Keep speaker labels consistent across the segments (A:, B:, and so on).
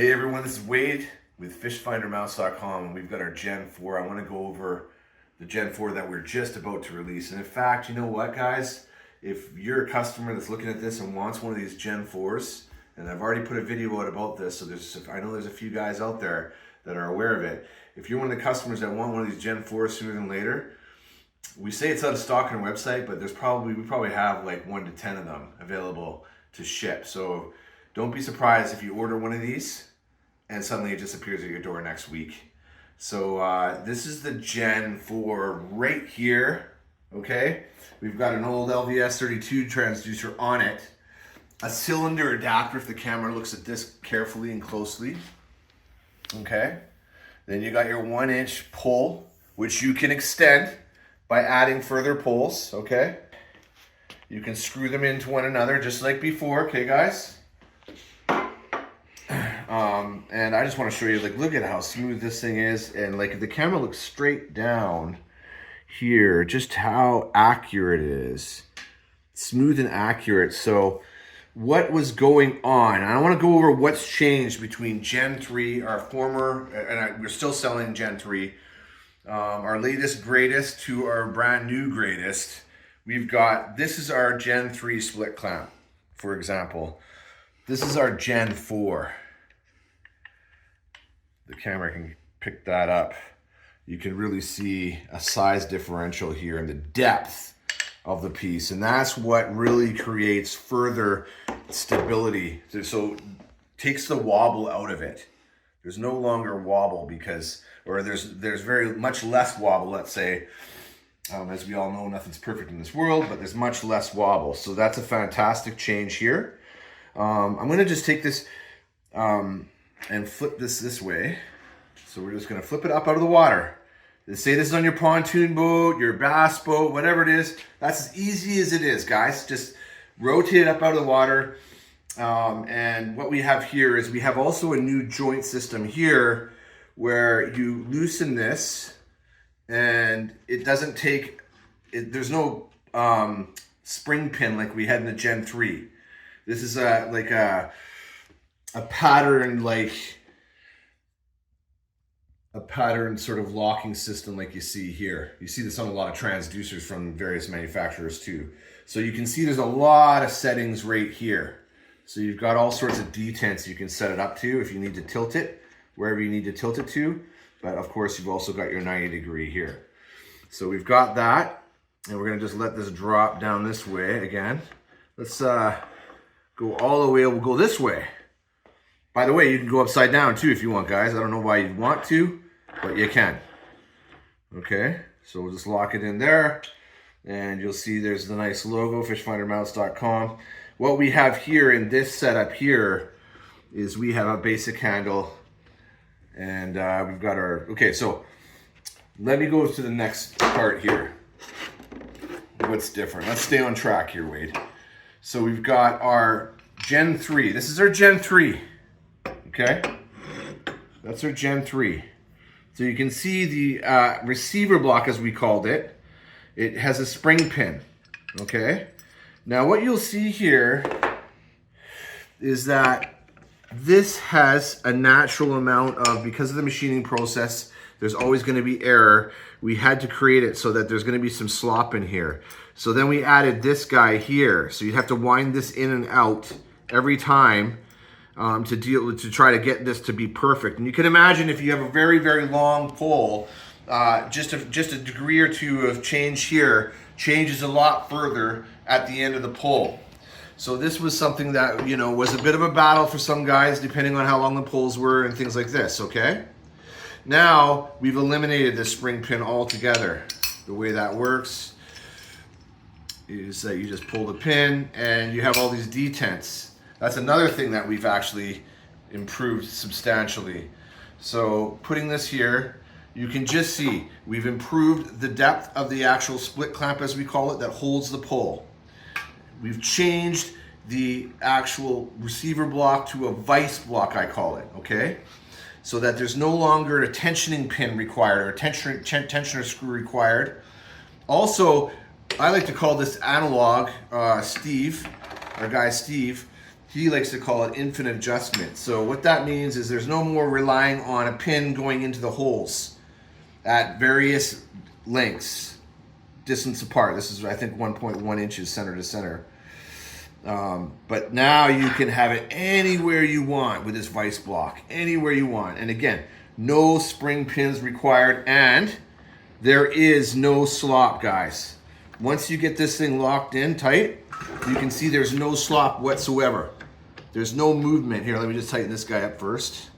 A: Hey everyone, this is Wade with fishfindermounts.com, and we've got our Gen 4. I want to go over the Gen 4 that we're just about to release. And in fact, you know what, guys? If you're a customer that's looking at this and wants one of these Gen 4s, and I've already put a video out about this, so I know there's a few guys out there that are aware of it. If you're one of the customers that want one of these Gen 4s sooner than later, we say it's out of stock on our website, but we probably have like 1 to 10 of them available to ship. So don't be surprised if you order one of these and suddenly it disappears at your door next week. So this is the Gen 4 right here, okay? We've got an old LVS32 transducer on it, a cylinder adapter if the camera looks at this carefully and closely, okay? Then you got your 1-inch pull, which you can extend by adding further pulls, okay? You can screw them into one another just like before, okay guys? And I just want to show you, like, look at how smooth this thing is, and like if the camera looks straight down here, just how accurate it is. Smooth and accurate. So what was going on? I want to go over what's changed between Gen 3, our former, and we're still selling Gen 3, our latest greatest to our brand new greatest. We've got, this is our Gen 3 split clamp, for example. This is our Gen 4. The camera can pick that up. You can really see a size differential here in the depth of the piece, and that's what really creates further stability. So takes the wobble out of it. There's no longer wobble because, or there's very much less wobble, let's say. As we all know, nothing's perfect in this world, but there's much less wobble. So that's a fantastic change here. I'm gonna just take this and flip this way. So we're just gonna flip it up out of the water. Say this is on your pontoon boat, your bass boat, whatever it is. That's as easy as it is, guys. Just rotate it up out of the water. And what we have here is we have also a new joint system here where you loosen this and it doesn't take, there's no spring pin like we had in the Gen 3. This is like a pattern, like a pattern sort of locking system like you see here. You see this on a lot of transducers from various manufacturers too. So you can see there's a lot of settings right here. So you've got all sorts of detents you can set it up to if you need to tilt it, wherever you need to tilt it to. But of course, you've also got your 90-degree here. So we've got that, and we're gonna just let this drop down this way again. Let's go all the way, we'll go this way. By the way, you can go upside down too if you want, guys. I don't know why you'd want to, but you can. Okay, so we'll just lock it in there, and you'll see there's the nice logo, fishfindermounts.com. What we have here in this setup here is we have a basic handle, and we've got our, okay, so let me go to the next part here. What's different? Let's stay on track here, Wade. So we've got our Gen 3. This is our Gen 3. Okay, that's our Gen 3. So you can see the receiver block, as we called it. It has a spring pin, okay? Now what you'll see here is that this has a natural amount of, because of the machining process, there's always gonna be error. We had to create it so that there's gonna be some slop in here. So then we added this guy here. So you have to wind this in and out every time to try to get this to be perfect. And you can imagine if you have a very, very long pole, just a degree or two of change here changes a lot further at the end of the pole. So this was something that, you know, was a bit of a battle for some guys depending on how long the poles were and things like this, okay? Now we've eliminated this spring pin altogether. The way that works is that you just pull the pin and you have all these detents. That's another thing that we've actually improved substantially. So putting this here, you can just see we've improved the depth of the actual split clamp, as we call it, that holds the pole. We've changed the actual receiver block to a vise block, I call it, okay? So that there's no longer a tensioning pin required or a tensioner screw required. Also, I like to call this analog, Steve, our guy Steve, he likes to call it infinite adjustment. So what that means is there's no more relying on a pin going into the holes at various lengths, distance apart. This is, I think, 1.1 inches center to center. But now you can have it anywhere you want with this vise block, anywhere you want. And again, no spring pins required, and there is no slop, guys. Once you get this thing locked in tight, you can see there's no slop whatsoever. There's no movement. Here, let me just tighten this guy up first.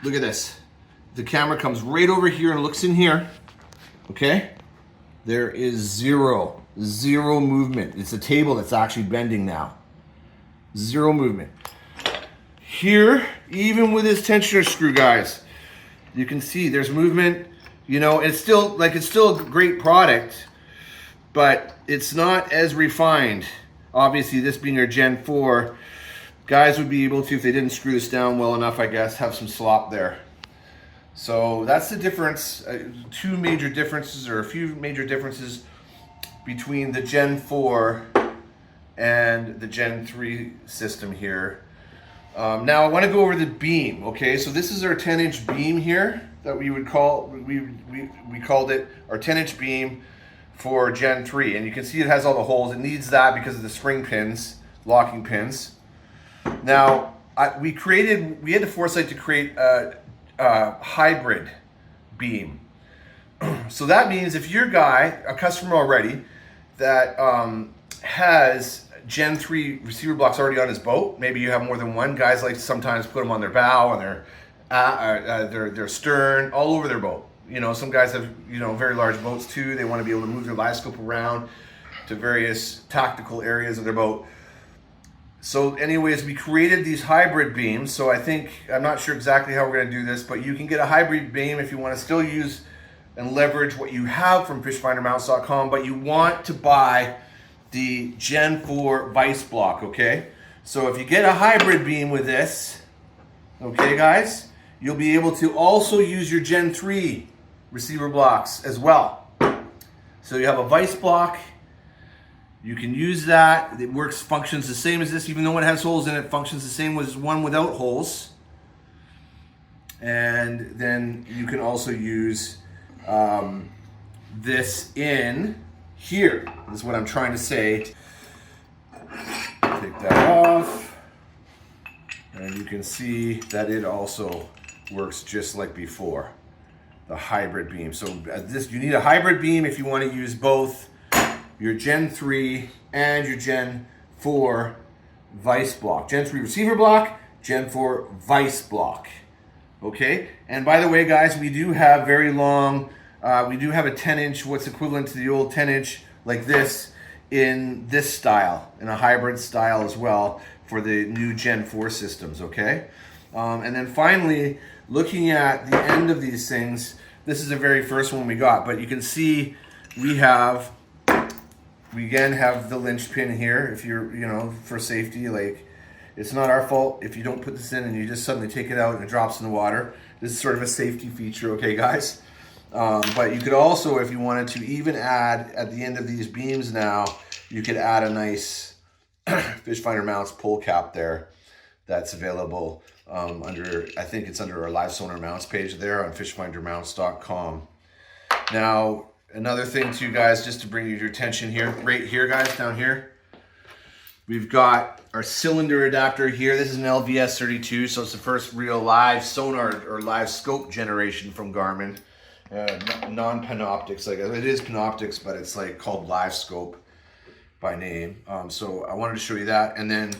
A: Look at this. The camera comes right over here and looks in here. Okay? There is zero movement. It's a table that's actually bending now. Zero movement. Here, even with this tensioner screw, guys, you can see there's movement. You know, it's still a great product, but it's not as refined. Obviously, this being your Gen 4, guys would be able to, if they didn't screw this down well enough, I guess, have some slop there. So that's the difference, two major differences, or a few major differences between the Gen 4 and the Gen 3 system here. Now I want to go over the beam, okay? So this is our 10-inch beam here that we would call, we called it our 10-inch beam for Gen 3. And you can see it has all the holes. It needs that because of the spring pins, locking pins. Now, we had the foresight to create a hybrid beam. So that means if your guy, a customer already, that has Gen 3 receiver blocks already on his boat, maybe you have more than one. Guys like to sometimes put them on their bow, on their stern, all over their boat. You know, some guys have, you know, very large boats too. They want to be able to move their livescope around to various tactical areas of their boat. So anyways, we created these hybrid beams. So I'm not sure exactly how we're going to do this, but you can get a hybrid beam if you want to still use and leverage what you have from fishfindermounts.com, but you want to buy the Gen 4 vise block, okay? So if you get a hybrid beam with this, okay guys, you'll be able to also use your Gen 3 receiver blocks as well. So you have a vise block, you can use that. It functions the same as this, even though it has holes in it, functions the same as one without holes. And then you can also use this in here. This is what I'm trying to say. Take that off. And you can see that it also works just like before. The hybrid beam. So you need a hybrid beam if you want to use both your Gen 3 and your Gen 4 vise block. Gen 3 receiver block, Gen 4 vise block. Okay? And by the way, guys, we do have very long, we do have a 10-inch, what's equivalent to the old 10-inch like this, in this style, in a hybrid style as well for the new Gen 4 systems, okay? And then finally, looking at the end of these things, this is the very first one we got, but you can see we again have the linchpin here. If you're, you know, for safety, like, it's not our fault if you don't put this in and you just suddenly take it out and it drops in the water. This is sort of a safety feature, okay guys? But you could also, if you wanted to, even add at the end of these beams now, you could add a nice Fish Finder Mounts pull cap there that's available under, I think it's under our Live Sonar Mounts page there on fishfindermounts.com. Now, another thing too, guys, just to bring your attention here, right here, guys, down here, we've got our cylinder adapter here. This is an LVS 32, so it's the first real live sonar or live scope generation from Garmin. Non-panoptics, like it is panoptics, but it's like called Livescope by name. So I wanted to show you that, and then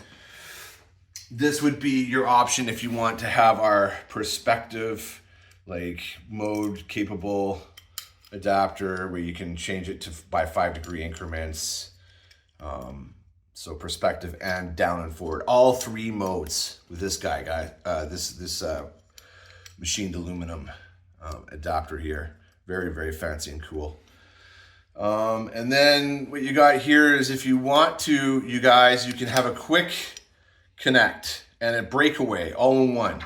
A: this would be your option if you want to have our perspective, like mode capable adapter where you can change it to by 5-degree increments. So perspective and down and forward, all three modes with this guy, this machined aluminum adapter here. Very, very fancy and cool. And then what you got here is, if you want to, you guys, you can have a quick connect and a breakaway all in one.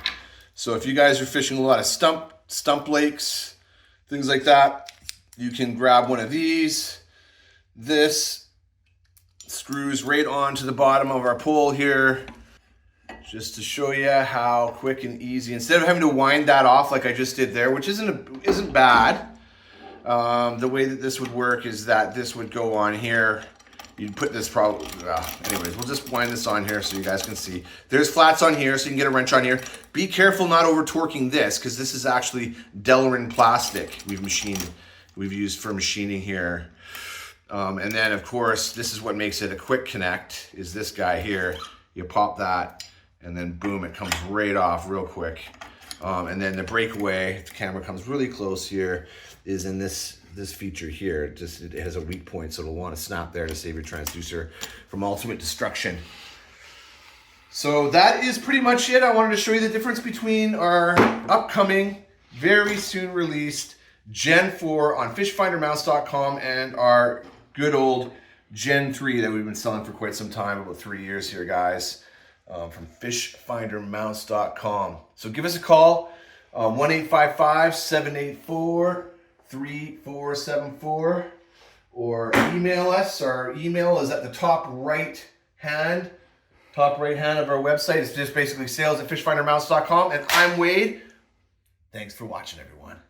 A: So if you guys are fishing a lot of stump lakes, things like that, you can grab one of these, this, screws right onto the bottom of our pole here, just to show you how quick and easy, instead of having to wind that off like I just did there, which isn't bad. The way that this would work is that this would go on here. You'd put this anyways, we'll just wind this on here so you guys can see. There's flats on here, so you can get a wrench on here. Be careful not over torquing this, because this is actually Delrin plastic we've used for machining here. And then of course, this is what makes it a quick connect, is this guy here. You pop that, and then boom, it comes right off real quick. And then the breakaway, the camera comes really close here, is in this feature here. It has a weak point, so it'll want to snap there to save your transducer from ultimate destruction. So that is pretty much it. I wanted to show you the difference between our upcoming, very soon released Gen 4 on fishfindermounts.com and our good old Gen 3 that we've been selling for quite some time, about 3 years here, guys, from fishfindermounts.com. So give us a call, 1-855-784-3474, or email us. Our email is at the top right hand of our website. It's just basically sales@fishfindermounts.com. And I'm Wade. Thanks for watching, everyone.